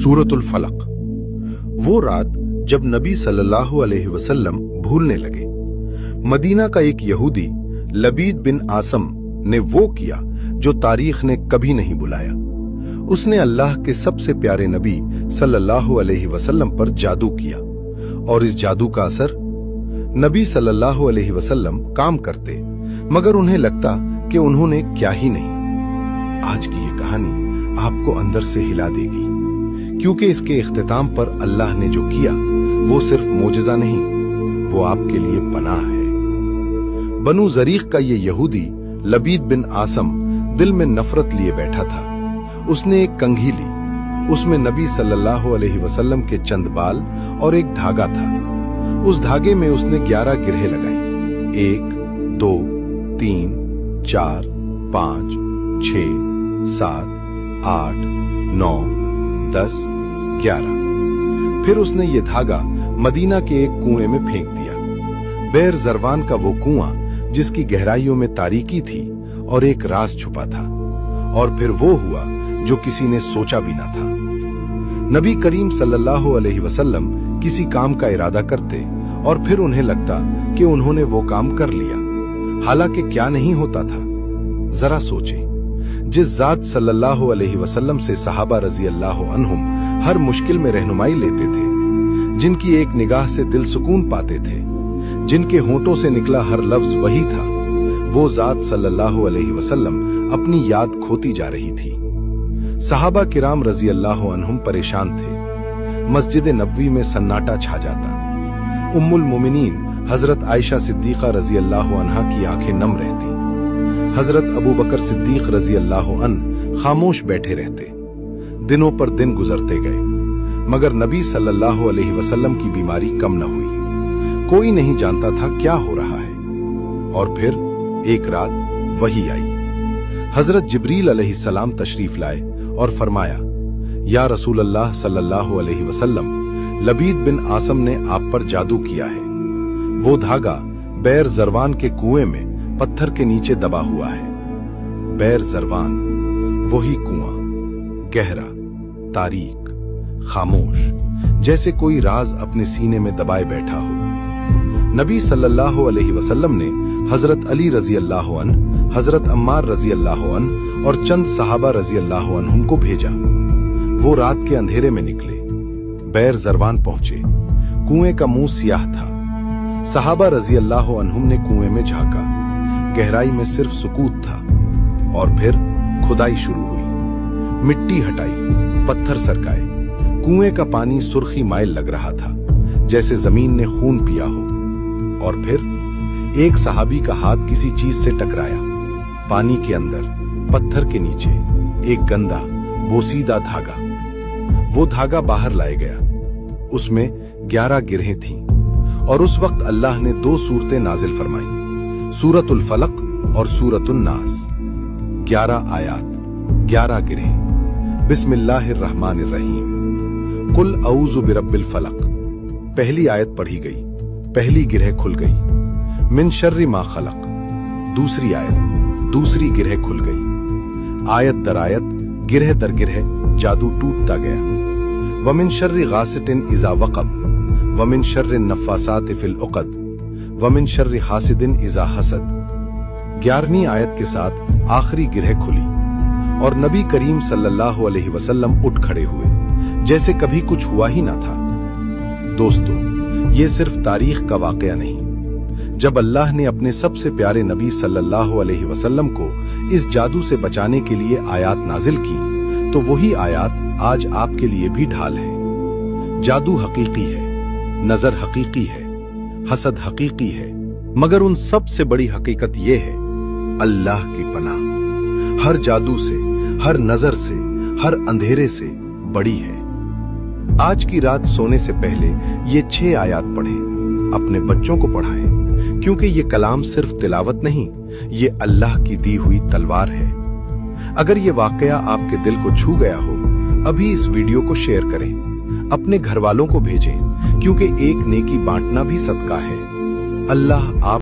सूरतुल फलक। वो रात जब नबी सल्लल्लाहु अलैहि वसल्लम भूलने लगे, मदीना का एक यहूदी लबीद बिन आसम ने वो किया जो तारीख ने कभी नहीं बुलाया। उसने अल्लाह के सबसे प्यारे नबी सल्लल्लाहु अलैहि वसल्लम पर जादू किया, और इस जादू का असर, नबी सल्लल्लाहु अलैहि वसल्लम काम करते मगर उन्हें लगता कि उन्होंने क्या ही नहीं। आज की ये कहानी आपको अंदर से हिला देगी, क्योंकि इसके इख्तिताम पर अल्लाह ने जो किया वो सिर्फ मोजज़ा नहीं, वो आपके लिए पनाह है। बनु ज़रीक़ का ये यहूदी लबीद बिन आसम दिल में नफरत लिए बैठा था। उसने एक कंघी ली, उसमें नबी सल्लल्लाहु अलैहि वसल्लम के चंद बाल और एक धागा था। उस धागे में उसने 11 गिरहें लगाई, 1, 2, 3, 4, 5, 6, 7, 8, 9, 10, 11। फिर उसने ये धागा मदीना के एक कुएं में फेंक दिया। बैर ज़रवान का वो कुआं जिसकी गहराइयों में तारीकी थी और एक राज छुपा था। और फिर वो हुआ जो किसी ने सोचा भी ना था। नबी करीम सल्लल्लाहु अलैहि वसल्लम किसी काम का इरादा करते और फिर उन्हें लगता कि उन्होंने वो काम कर लिया, हालांकि क्या नहीं होता था। जरा सोचें, जिस जात सल्लल्लाहु अलैहि वसल्लम से सहाबा रजी अल्लाह अन्हुम हर मुश्किल में रहनुमाई लेते थे, जिनकी एक निगाह से दिल सुकून पाते थे, जिनके होंठों से निकला हर लफ्ज वही था, वो जात सल्लल्लाहु अलैहि वसल्लम अपनी याद खोती जा रही थी। सहाबा किराम रजी अल्लाह अन्हुम परेशान थे। मस्जिद नबवी में सन्नाटा छा जाता। उम्मुल मोमिनीन हजरत आयशा सिद्दीका रजी अल्लाह अन्हा की आंखें नम रहती। हजरत अबू बकर सिद्दीक रजी अल्लाह अन खामोश बैठे रहते। दिनों पर दिन गुजरते गए, मगर नबी सल्लल्लाहु अलैहि वसल्लम की बीमारी कम न हुई। कोई नहीं जानता था क्या हो रहा है। और फिर एक रात वही आई। हजरत जिब्रील अलैहिस्सलाम तशरीफ लाए और फरमाया, या रसूल अल्लाह सल्लल्लाहु अलैहि वसल्लम, लबीद बिन आसम ने आप पर जादू किया है। वो धागा बैर ज़रवान के कुएं में पत्थर के नीचे दबा हुआ है। बैर ज़रवान, वही कुआं, गहरा, तारीक, खामोश, जैसे कोई राज अपने सीने में दबाए बैठा हो। नबी सल्लल्लाहु अलैहि वसल्लम ने हजरत अली रजी अल्लाह अन्हु, हजरत अम्मार रजी अल्लाह अन्हु और चंद सहाबा रजी अल्लाह अन्हुम को भेजा। वो रात के अंधेरे में निकले, बैर ज़रवान पहुंचे। कुएं का मुंह सियाह था। सहाबा रजी अल्लाह अन्हुम ने कुएं में झांका। गहराई में सिर्फ सुकूत था। और फिर खुदाई शुरू हुई। मिट्टी हटाई, पत्थर सरकाए। कुएं का पानी सुर्खी माइल लग रहा था, जैसे जमीन ने खून पिया हो। और फिर एक सहाबी का हाथ किसी चीज से टकराया। पानी के अंदर, पत्थर के नीचे, एक गंदा, बोसीदा धागा। वो धागा बाहर लाया गया। उसमें 11 गिरहें थीं। और उस वक्त अल्लाह ने 2 सूरतें नाजिल फरमाई, सूरतुल फलक और सूरतुन नास। 11 आयात, 11 गिरहें। बिस्मिल्लाहिर्रहमानिर्रहीम। कुल औज़ु बिरब्बिल फलक। पहली आयत पढ़ी गई, पहली गिरह खुल गई। मिन शर्रि मा खलक। दूसरी आयत, दूसरी गिरह खुल गई। आयत दर आयत, गिरह दर गिरह जादू टूटता गया। वमिन शर्रि गासितिन इज़ा वक़ब वमिन शर्रि नफ़्फ़ासाति फ़िल उक़द वमिन शर्रि हासिदिन इज़ा हसद। 11वीं आयत के साथ आखिरी गिरह खुली और नबी करीम सल्लल्लाहु अलैहि वसल्लम उठ खड़े हुए, जैसे कभी कुछ हुआ ही ना था। दोस्तों, ये सिर्फ तारीख का वाकया नहीं। जब अल्लाह ने अपने सबसे प्यारे नबी सल्लल्लाहु अलैहि वसल्लम को इस जादू से बचाने के लिए आयात नाजिल की, तो वही आयात आज आपके लिए भी ढाल है। जादू हकीकी है, नजर हकीकी है, हसद हकीकी है, मगर उन सब से बड़ी हकीकत यह है, अल्लाह की पनाह हर जादू से, हर नजर से, हर अंधेरे से बड़ी है। आज की रात सोने से पहले ये 6 आयात पढ़ें, अपने बच्चों को पढ़ाएं, क्योंकि ये कलाम सिर्फ तिलावत नहीं, ये अल्लाह की दी हुई तलवार है। अगर ये वाकया आपके दिल को छू गया हो, अभी इस वीडियो को शेयर करें, अपने घर वालों को भेजें, क्योंकि एक नेकी बांटना भी सदका है। अल्लाह आप